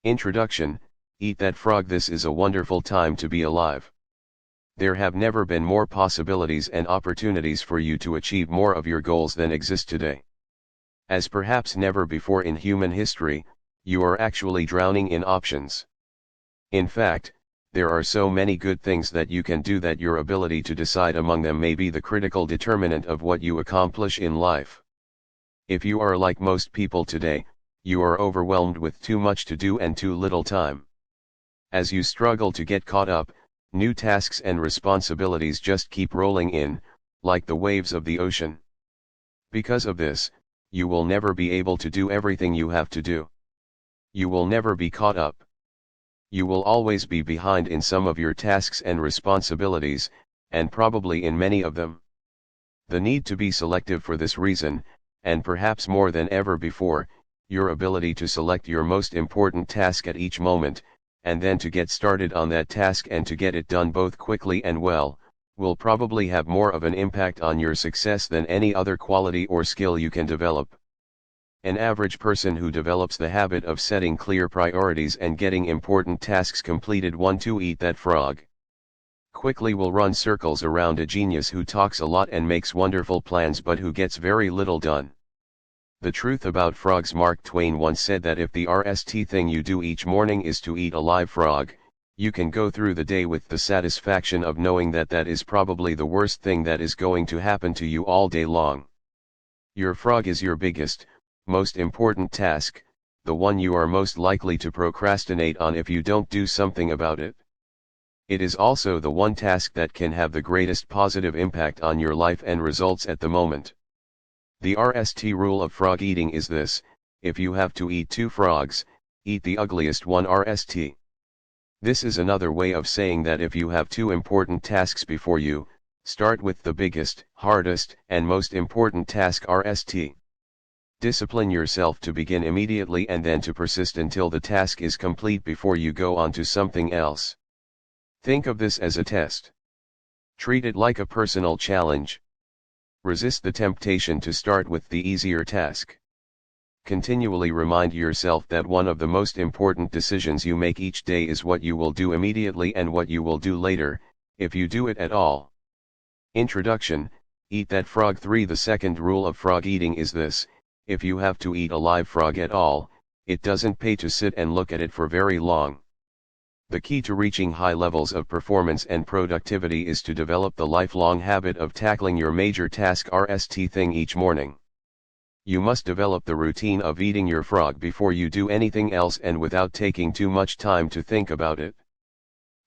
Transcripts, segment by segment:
Introduction, Eat that frog. This is a wonderful time to be alive. There have never been more possibilities and opportunities for you to achieve more of your goals than exist today. As perhaps never before in human history, you are actually drowning in options. In fact, there are so many good things that you can do that your ability to decide among them may be the critical determinant of what you accomplish in life. If you are like most people today, you are overwhelmed with too much to do and too little time. As you struggle to get caught up, new tasks and responsibilities just keep rolling in, like the waves of the ocean. Because of this, you will never be able to do everything you have to do. You will never be caught up. You will always be behind in some of your tasks and responsibilities, and probably in many of them. The need to be selective for this reason, and perhaps more than ever before, your ability to select your most important task at each moment, and then to get started on that task and to get it done both quickly and well, will probably have more of an impact on your success than any other quality or skill you can develop. An average person who develops the habit of setting clear priorities and getting important tasks completed to eat that frog. Quickly will run circles around a genius who talks a lot and makes wonderful plans but who gets very little done. The truth about frogs. Mark Twain once said that if the RST thing you do each morning is to eat a live frog, you can go through the day with the satisfaction of knowing that that is probably the worst thing that is going to happen to you all day long. Your frog is your biggest, most important task, the one you are most likely to procrastinate on if you don't do something about it. It is also the one task that can have the greatest positive impact on your life and results at the moment. The RST rule of frog eating is this: if you have to eat 2 frogs, eat the ugliest one RST. This is another way of saying that if you have 2 important tasks before you, start with the biggest, hardest, and most important task RST. Discipline yourself to begin immediately and then to persist until the task is complete before you go on to something else. Think of this as a test. Treat it like a personal challenge. Resist the temptation to start with the easier task. Continually remind yourself that one of the most important decisions you make each day is what you will do immediately and what you will do later, if you do it at all. Introduction, Eat that frog. 3. The second rule of frog eating is this: if you have to eat a live frog at all, it doesn't pay to sit and look at it for very long. The key to reaching high levels of performance and productivity is to develop the lifelong habit of tackling your major task RST thing each morning. You must develop the routine of eating your frog before you do anything else and without taking too much time to think about it.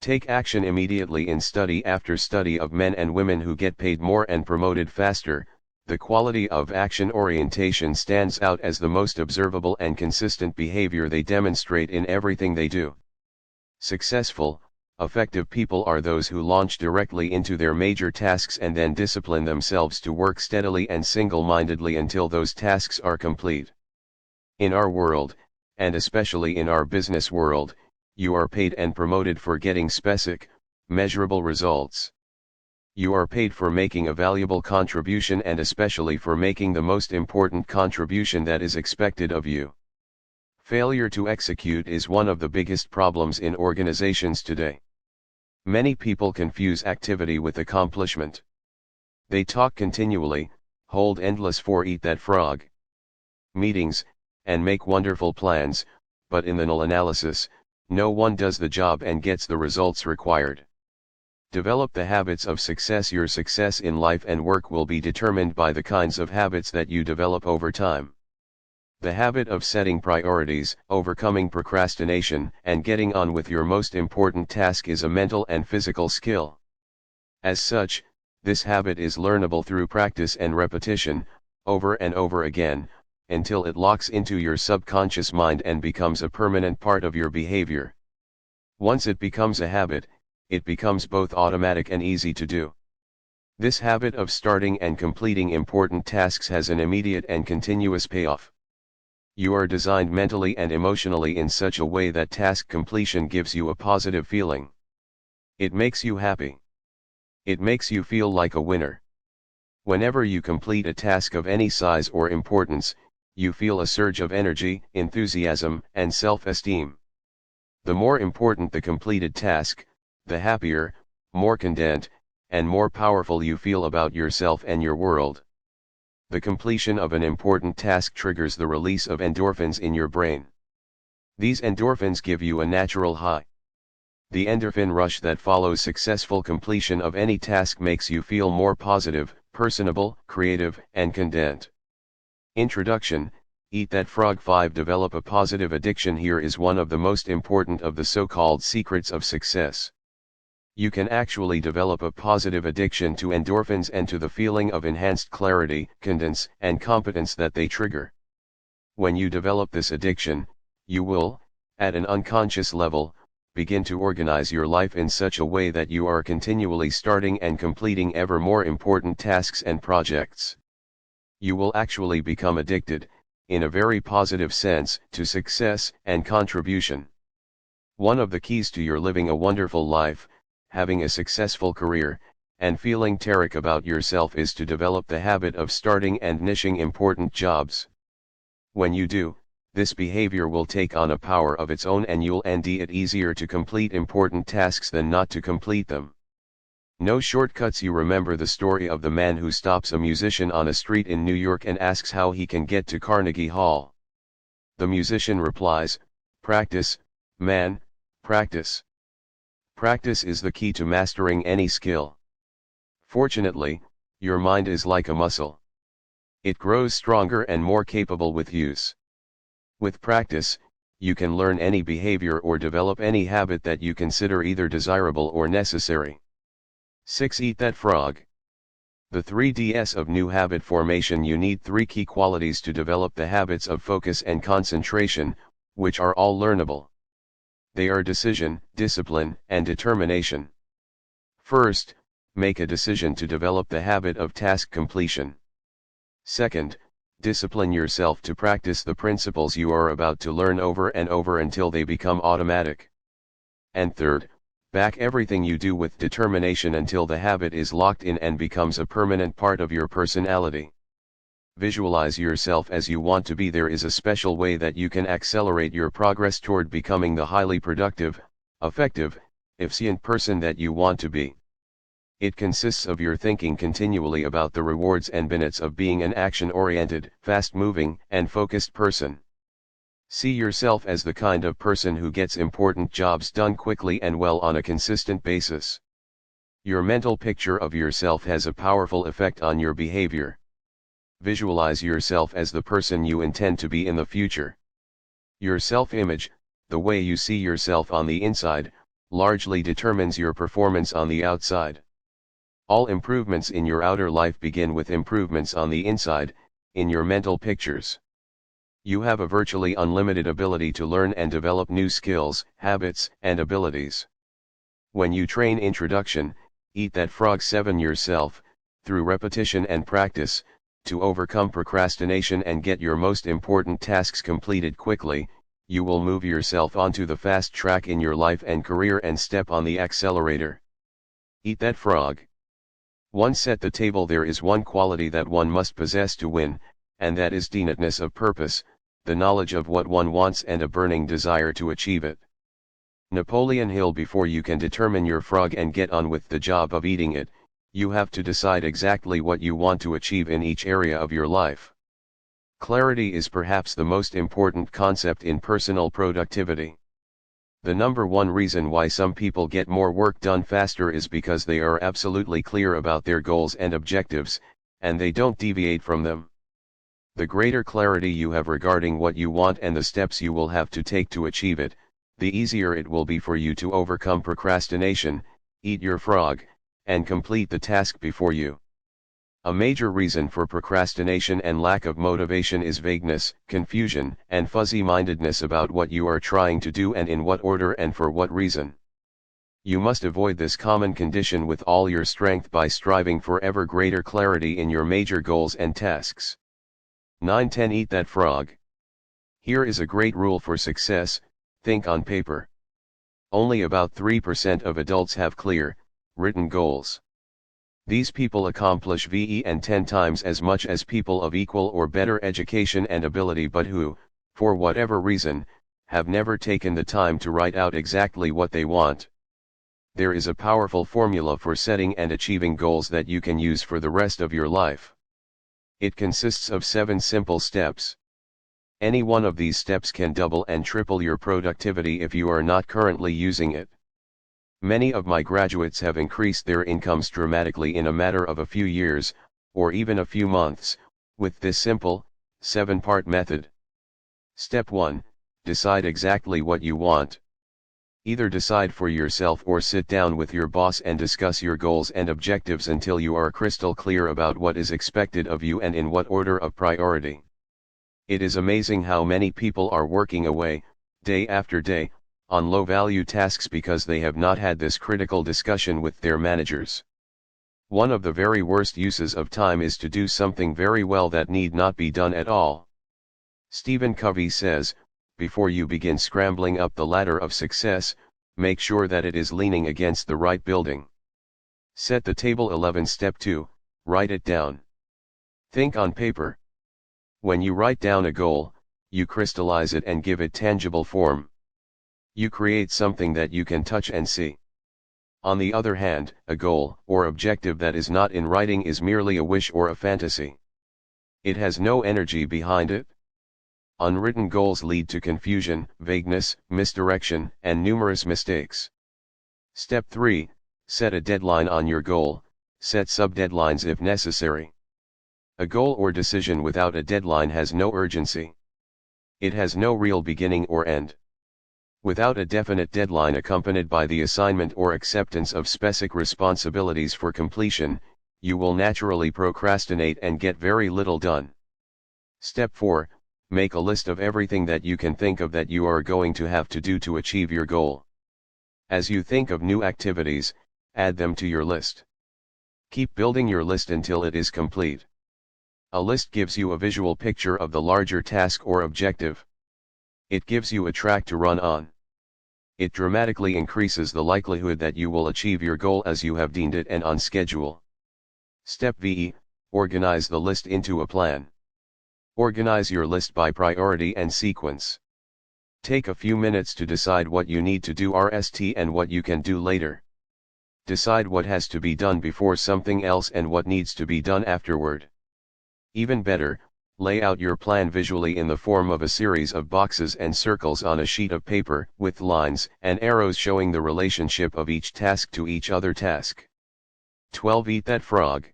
Take action immediately. In study after study of men and women who get paid more and promoted faster, the quality of action orientation stands out as the most observable and consistent behavior they demonstrate in everything they do. Successful, effective people are those who launch directly into their major tasks and then discipline themselves to work steadily and single-mindedly until those tasks are complete. In our world, and especially in our business world, you are paid and promoted for getting specific, measurable results. You are paid for making a valuable contribution and especially for making the most important contribution that is expected of you. Failure to execute is one of the biggest problems in organizations today. Many people confuse activity with accomplishment. They talk continually, hold endless for eat that frog meetings, and make wonderful plans, but in the null analysis, no one does the job and gets the results required. Develop the habits of success. Your success in life and work will be determined by the kinds of habits that you develop over time. The habit of setting priorities, overcoming procrastination, and getting on with your most important task is a mental and physical skill. As such, this habit is learnable through practice and repetition, over and over again, until it locks into your subconscious mind and becomes a permanent part of your behavior. Once it becomes a habit, it becomes both automatic and easy to do. This habit of starting and completing important tasks has an immediate and continuous payoff. You are designed mentally and emotionally in such a way that task completion gives you a positive feeling. It makes you happy. It makes you feel like a winner. Whenever you complete a task of any size or importance, you feel a surge of energy, enthusiasm, and self-esteem. The more important the completed task, the happier, more content, and more powerful you feel about yourself and your world. The completion of an important task triggers the release of endorphins in your brain. These endorphins give you a natural high. The endorphin rush that follows successful completion of any task makes you feel more positive, personable, creative, and content. Introduction: Eat That Frog. 5. Develop a positive addiction. Here is one of the most important of the so-called secrets of success. You can actually develop a positive addiction to endorphins and to the feeling of enhanced clarity, confidence, and competence that they trigger. When you develop this addiction, you will, at an unconscious level, begin to organize your life in such a way that you are continually starting and completing ever more important tasks and projects. You will actually become addicted, in a very positive sense, to success and contribution. One of the keys to your living a wonderful life, having a successful career, and feeling terrific about yourself is to develop the habit of starting and finishing important jobs. When you do, this behavior will take on a power of its own and you'll find it easier to complete important tasks than not to complete them. No shortcuts. You remember the story of the man who stops a musician on a street in New York and asks how he can get to Carnegie Hall. The musician replies, "Practice, man, practice. Practice is the key to mastering any skill. Fortunately, your mind is like a muscle. It grows stronger and more capable with use. With practice, you can learn any behavior or develop any habit that you consider either desirable or necessary." 6. Eat That Frog. The 3Ds of new habit formation. You need 3 key qualities to develop the habits of focus and concentration, which are all learnable. They are decision, discipline, and determination. First, make a decision to develop the habit of task completion. Second, discipline yourself to practice the principles you are about to learn over and over until they become automatic. And third, back everything you do with determination until the habit is locked in and becomes a permanent part of your personality. Visualize yourself as you want to be. There is a special way that you can accelerate your progress toward becoming the highly productive, effective, efficient person that you want to be. It consists of your thinking continually about the rewards and benefits of being an action-oriented, fast-moving, and focused person. See yourself as the kind of person who gets important jobs done quickly and well on a consistent basis. Your mental picture of yourself has a powerful effect on your behavior. Visualize yourself as the person you intend to be in the future. Your self-image, the way you see yourself on the inside, largely determines your performance on the outside. All improvements in your outer life begin with improvements on the inside, in your mental pictures. You have a virtually unlimited ability to learn and develop new skills, habits, and abilities. When you train introduction, Eat That Frog 7 yourself, through repetition and practice, to overcome procrastination and get your most important tasks completed quickly, you will move yourself onto the fast track in your life and career and step on the accelerator. Eat That Frog. 1. Set the table. There is one quality that one must possess to win, and that is definiteness of purpose, the knowledge of what one wants and a burning desire to achieve it. Napoleon Hill. Before you can determine your frog and get on with the job of eating it, you have to decide exactly what you want to achieve in each area of your life. Clarity is perhaps the most important concept in personal productivity. The number one reason why some people get more work done faster is because they are absolutely clear about their goals and objectives, and they don't deviate from them. The greater clarity you have regarding what you want and the steps you will have to take to achieve it, the easier it will be for you to overcome procrastination, eat your frog, and complete the task before you. A major reason for procrastination and lack of motivation is vagueness, confusion, and fuzzy-mindedness about what you are trying to do and in what order and for what reason. You must avoid this common condition with all your strength by striving for ever greater clarity in your major goals and tasks. 9-10 Eat That Frog. Here is a great rule for success: think on paper. Only about 3% of adults have clear, written goals. These people accomplish VE and 10 times as much as people of equal or better education and ability but who, for whatever reason, have never taken the time to write out exactly what they want. There is a powerful formula for setting and achieving goals that you can use for the rest of your life. It consists of 7 simple steps. Any one of these steps can double and triple your productivity if you are not currently using it. Many of my graduates have increased their incomes dramatically in a matter of a few years, or even a few months, with this simple, 7-part method. Step 1. Decide exactly what you want. Either decide for yourself or sit down with your boss and discuss your goals and objectives until you are crystal clear about what is expected of you and in what order of priority. It is amazing how many people are working away, day after day, on low-value tasks because they have not had this critical discussion with their managers. One of the very worst uses of time is to do something very well that need not be done at all. Stephen Covey says, before you begin scrambling up the ladder of success, make sure that it is leaning against the right building. Set the table. 11. Step 2, write it down. Think on paper. When you write down a goal, you crystallize it and give it tangible form. You create something that you can touch and see. On the other hand, a goal or objective that is not in writing is merely a wish or a fantasy. It has no energy behind it. Unwritten goals lead to confusion, vagueness, misdirection, and numerous mistakes. Step 3, set a deadline on your goal, set sub-deadlines if necessary. A goal or decision without a deadline has no urgency. It has no real beginning or end. Without a definite deadline accompanied by the assignment or acceptance of specific responsibilities for completion, you will naturally procrastinate and get very little done. Step 4, make a list of everything that you can think of that you are going to have to do to achieve your goal. As you think of new activities, add them to your list. Keep building your list until it is complete. A list gives you a visual picture of the larger task or objective. It gives you a track to run on. It dramatically increases the likelihood that you will achieve your goal as you have deemed it and on schedule. Step V, organize the list into a plan. Organize your list by priority and sequence. Take a few minutes to decide what you need to do first and what you can do later. Decide what has to be done before something else and what needs to be done afterward. Even better, lay out your plan visually in the form of a series of boxes and circles on a sheet of paper, with lines and arrows showing the relationship of each task to each other task. 12. Eat that frog.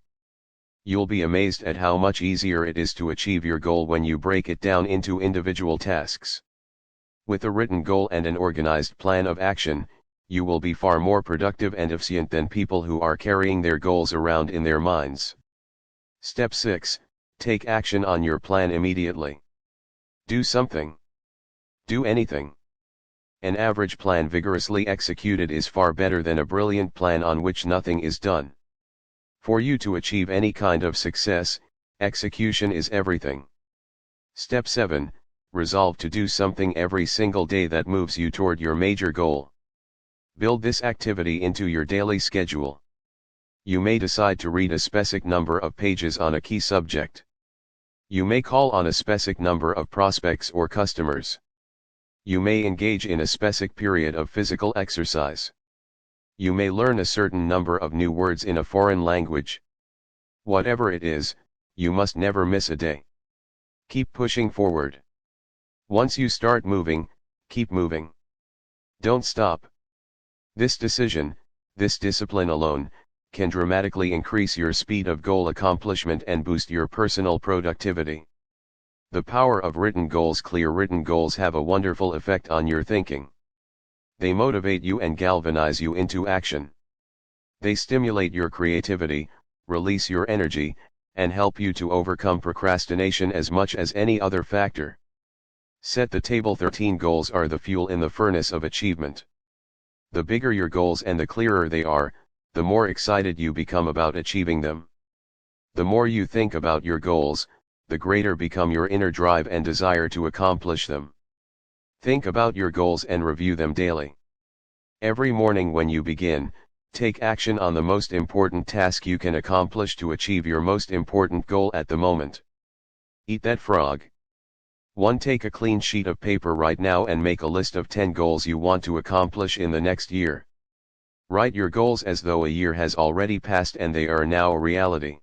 You'll be amazed at how much easier it is to achieve your goal when you break it down into individual tasks. With a written goal and an organized plan of action, you will be far more productive and efficient than people who are carrying their goals around in their minds. Step 6. Take action on your plan immediately. Do something. Do anything. An average plan vigorously executed is far better than a brilliant plan on which nothing is done. For you to achieve any kind of success, execution is everything. Step 7. Resolve to do something every single day that moves you toward your major goal. Build this activity into your daily schedule. You may decide to read a specific number of pages on a key subject. You may call on a specific number of prospects or customers. You may engage in a specific period of physical exercise. You may learn a certain number of new words in a foreign language. Whatever it is, you must never miss a day. Keep pushing forward. Once you start moving, keep moving. Don't stop. This decision, this discipline alone, can dramatically increase your speed of goal accomplishment and boost your personal productivity. The power of written goals. Clear written goals have a wonderful effect on your thinking. They motivate you and galvanize you into action. They stimulate your creativity, release your energy, and help you to overcome procrastination as much as any other factor. Set the table. 13 Goals are the fuel in the furnace of achievement. The bigger your goals and the clearer they are, the more excited you become about achieving them. The more you think about your goals, the greater become your inner drive and desire to accomplish them. Think about your goals and review them daily. Every morning when you begin, take action on the most important task you can accomplish to achieve your most important goal at the moment. Eat that frog. 1. Take a clean sheet of paper right now and make a list of 10 goals you want to accomplish in the next year. Write your goals as though a year has already passed and they are now a reality.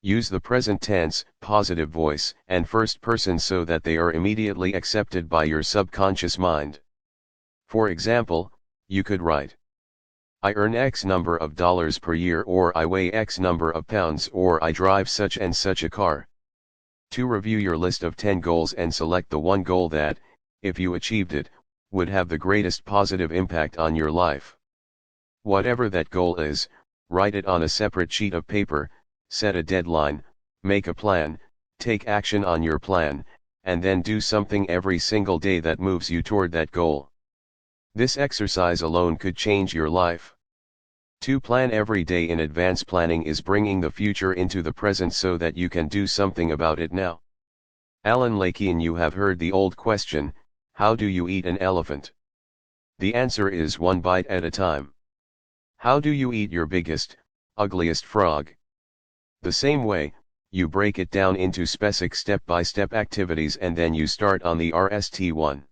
Use the present tense, positive voice, and first person so that they are immediately accepted by your subconscious mind. For example, you could write, I earn X number of dollars per year, or I weigh X number of pounds, or I drive such and such a car. To review your list of 10 goals and select the one goal that, if you achieved it, would have the greatest positive impact on your life. Whatever that goal is, write it on a separate sheet of paper, set a deadline, make a plan, take action on your plan, and then do something every single day that moves you toward that goal. This exercise alone could change your life. 2. Plan every day in advance. Planning is bringing the future into the present so that you can do something about it now. Alan Lakean. You have heard the old question, how do you eat an elephant? The answer is one bite at a time. How do you eat your biggest, ugliest frog? The same way, you break it down into specific step-by-step activities and then you start on the RST1.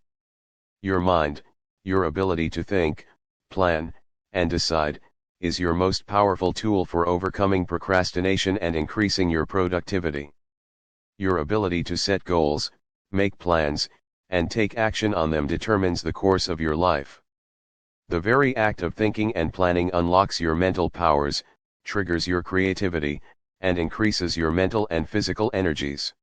Your mind, your ability to think, plan, and decide, is your most powerful tool for overcoming procrastination and increasing your productivity. Your ability to set goals, make plans, and take action on them determines the course of your life. The very act of thinking and planning unlocks your mental powers, triggers your creativity, and increases your mental and physical energies.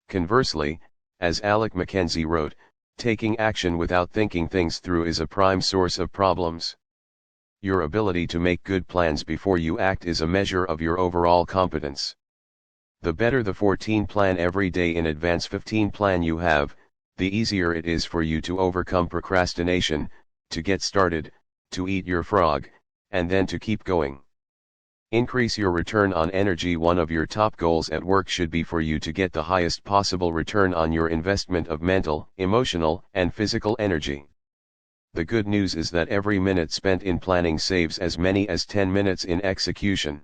Conversely, as Alec Mackenzie wrote, taking action without thinking things through is a prime source of problems. Your ability to make good plans before you act is a measure of your overall competence. The better the 14 plan every day in advance 15 plan you have, the easier it is for you to overcome procrastination, to get started, to eat your frog, and then to keep going. Increase your return on energy. One of your top goals at work should be for you to get the highest possible return on your investment of mental, emotional, and physical energy. The good news is that every minute spent in planning saves as many as 10 minutes in execution.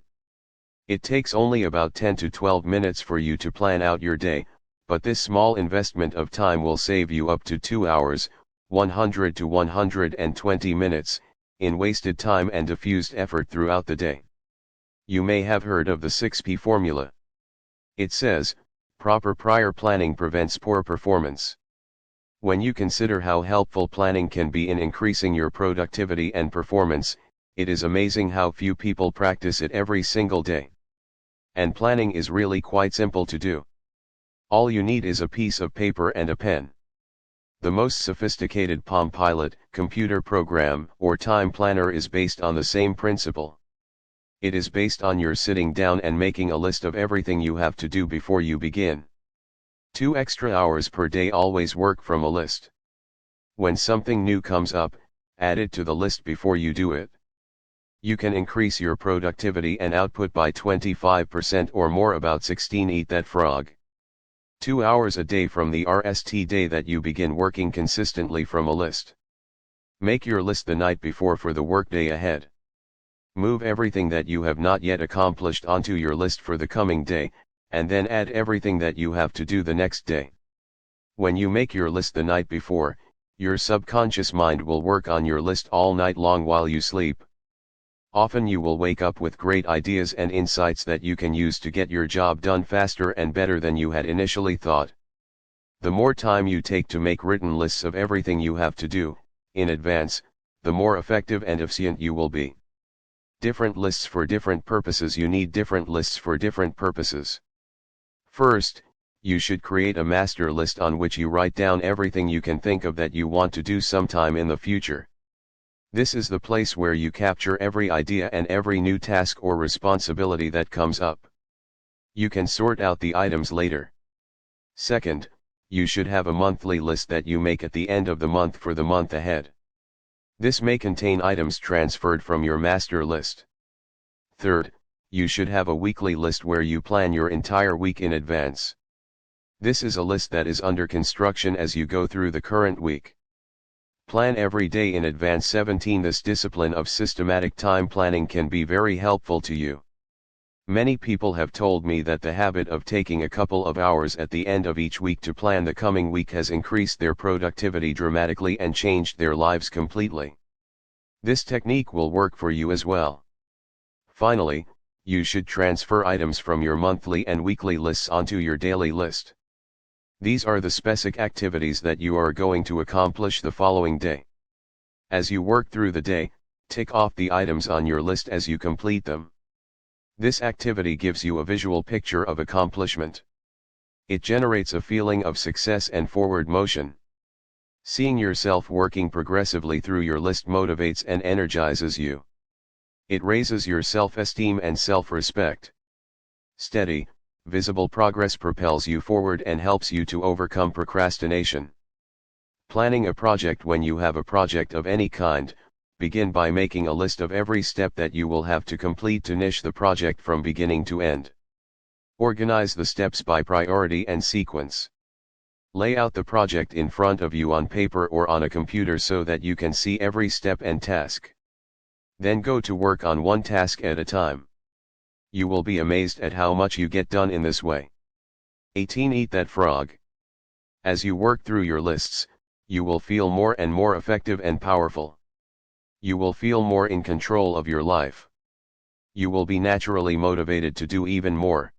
It takes only about 10 to 12 minutes for you to plan out your day, but this small investment of time will save you up to 2 hours, 100 to 120 minutes, in wasted time and diffused effort throughout the day. You may have heard of the 6P formula. It says, proper prior planning prevents poor performance. When you consider how helpful planning can be in increasing your productivity and performance, it is amazing how few people practice it every single day. And planning is really quite simple to do. All you need is a piece of paper and a pen. The most sophisticated Palm Pilot, computer program, or time planner is based on the same principle. It is based on your sitting down and making a list of everything you have to do before you begin. 2 extra hours per day. Always work from a list. When something new comes up, add it to the list before you do it. You can increase your productivity and output by 25% or more. About 16. Eat that frog. 2 hours a day from the RST day that you begin working consistently from a list. Make your list the night before for the workday ahead. Move everything that you have not yet accomplished onto your list for the coming day, and then add everything that you have to do the next day. When you make your list the night before, your subconscious mind will work on your list all night long while you sleep. Often you will wake up with great ideas and insights that you can use to get your job done faster and better than you had initially thought. The more time you take to make written lists of everything you have to do, in advance, the more effective and efficient you will be. Different lists for different purposes. You need different lists for different purposes. First, you should create a master list on which you write down everything you can think of that you want to do sometime in the future. This is the place where you capture every idea and every new task or responsibility that comes up. You can sort out the items later. Second, you should have a monthly list that you make at the end of the month for the month ahead. This may contain items transferred from your master list. Third, you should have a weekly list where you plan your entire week in advance. This is a list that is under construction as you go through the current week. Plan every day in advance. 17. This discipline of systematic time planning can be very helpful to you. Many people have told me that the habit of taking a couple of hours at the end of each week to plan the coming week has increased their productivity dramatically and changed their lives completely. This technique will work for you as well. Finally, you should transfer items from your monthly and weekly lists onto your daily list. These are the specific activities that you are going to accomplish the following day. As you work through the day, tick off the items on your list as you complete them. This activity gives you a visual picture of accomplishment. It generates a feeling of success and forward motion. Seeing yourself working progressively through your list motivates and energizes you. It raises your self-esteem and self-respect. Steady, visible progress propels you forward and helps you to overcome procrastination. Planning a project. When you have a project of any kind, begin by making a list of every step that you will have to complete to finish the project from beginning to end. Organize the steps by priority and sequence. Lay out the project in front of you on paper or on a computer so that you can see every step and task. Then go to work on one task at a time. You will be amazed at how much you get done in this way. 18. Eat that frog. As you work through your lists, you will feel more and more effective and powerful. You will feel more in control of your life. You will be naturally motivated to do even more.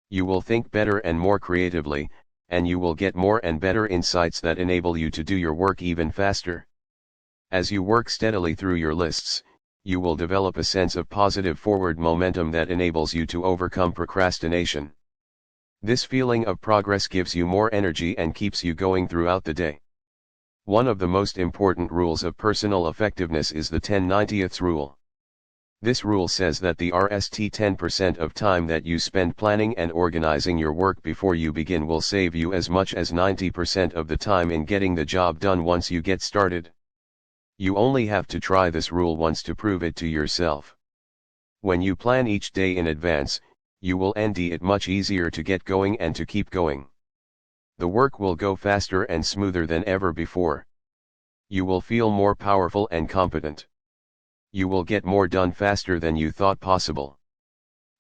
You will think better and more creatively, and you will get more and better insights that enable you to do your work even faster. As you work steadily through your lists, you will develop a sense of positive forward momentum that enables you to overcome procrastination. This feeling of progress gives you more energy and keeps you going throughout the day. One of the most important rules of personal effectiveness is the 10/90ths rule. This rule says that the rest 10% of time that you spend planning and organizing your work before you begin will save you as much as 90% of the time in getting the job done once you get started. You only have to try this rule once to prove it to yourself. When you plan each day in advance, you will find it much easier to get going and to keep going. The work will go faster and smoother than ever before. You will feel more powerful and competent. You will get more done faster than you thought possible.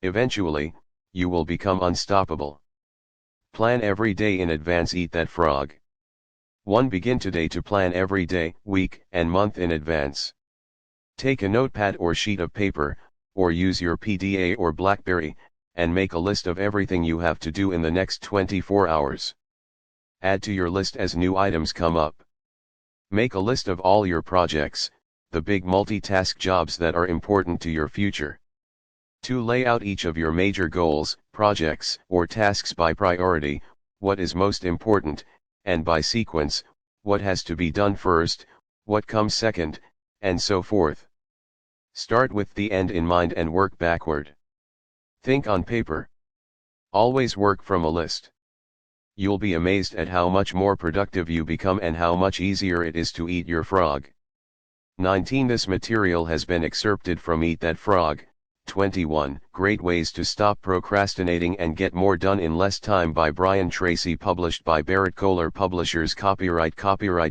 Eventually, you will become unstoppable. Plan every day in advance. Eat that frog. 1. Begin today to plan every day, week, and month in advance. Take a notepad or sheet of paper, or use your PDA or BlackBerry, and make a list of everything you have to do in the next 24 hours. Add to your list as new items come up. Make a list of all your projects, the big multitask jobs that are important to your future. 2. Lay out each of your major goals, projects, or tasks by priority, what is most important, and by sequence, what has to be done first, what comes second, and so forth. Start with the end in mind and work backward. Think on paper. Always work from a list. You'll be amazed at how much more productive you become and how much easier it is to eat your frog. 19. This material has been excerpted from Eat That Frog, 21 Great Ways to Stop Procrastinating and Get More Done in Less Time by Brian Tracy, published by Barrett Kohler Publishers. Copyright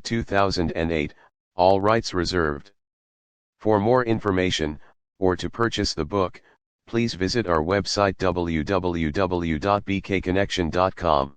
2008, all rights reserved. For more information, or to purchase the book, please visit our website www.bkconnection.com.